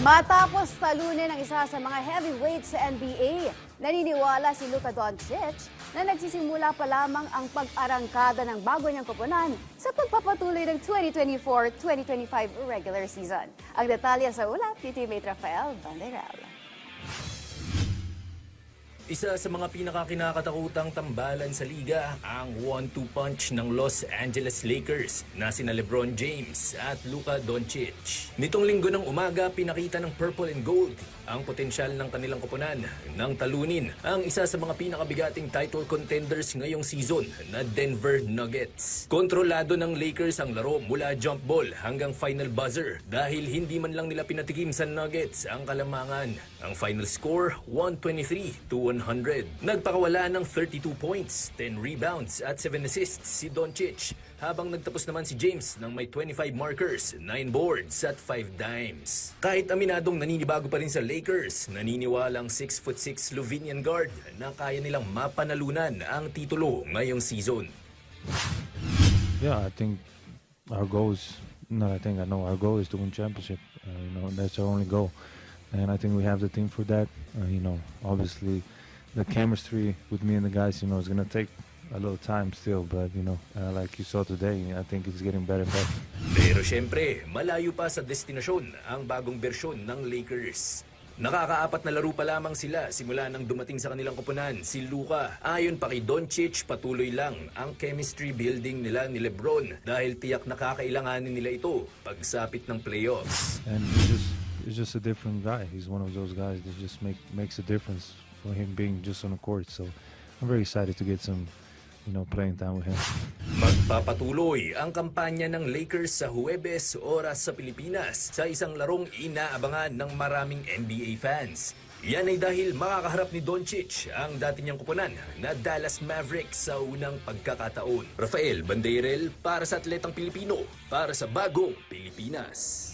Matapos talunin ang isa sa mga heavyweights sa NBA, naniniwala si Luka Doncic na nagsisimula pa lamang ang pag-arangkada ng bago niyang koponan sa pagpapatuloy ng 2024-2025 regular season. Ang detalye sa ulat ni Teammate Rafael Banderal. Isa sa mga pinakakinakatakutang tambalan sa liga ang 1-2 punch ng Los Angeles Lakers na sina LeBron James at Luka Doncic. Nitong linggo ng umaga, pinakita ng Purple and Gold ang potensyal ng kanilang koponan nang talunin ang isa sa mga pinakabigating title contenders ngayong season na Denver Nuggets. Kontrolado ng Lakers ang laro mula jump ball hanggang final buzzer dahil hindi man lang nila pinatikim sa Nuggets ang kalamangan. Ang final score, 123-100. Nagpakawala ng 32 points, 10 rebounds at 7 assists si Doncic, habang nagtapos naman si James ng may 25 markers, 9 boards at 5 dimes. Kahit aminadong naninibago pa rin sa Lakers, naniniwalang 6'6" Slovenian guard na kaya nilang mapanalunan ang titulo ngayong season. Yeah, I think our goal is, I know our goal is to win championship. That's our only goal. And I think we have the team for that. Obviously the chemistry with me and the guys, is going to take a little time still, but like you saw today, I think it's getting better and better. Pero syempre, malayo pa sa destinasyon ang bagong bersyon ng Lakers. Nakakaapat na laro pa lamang sila simula nang dumating sa kanilang koponan si Luka. Ayon pa kay Doncic, patuloy lang ang chemistry building nila ni LeBron dahil tiyak na kakailanganin nila ito pagsapit ng playoffs. And he's just a different guy. He's one of those guys that just makes a difference for him being just on the court. So I'm very excited to get some playing time with him. Magpapatuloy ang kampanya ng Lakers sa Huwebes, oras sa Pilipinas, sa isang larong inaabangan ng maraming NBA fans. Yan ay dahil makakaharap ni Doncic ang dati niyang koponan na Dallas Mavericks sa unang pagkakataon. Rafael Banderal para sa Atletang Pilipino, para sa Bagong Pilipinas.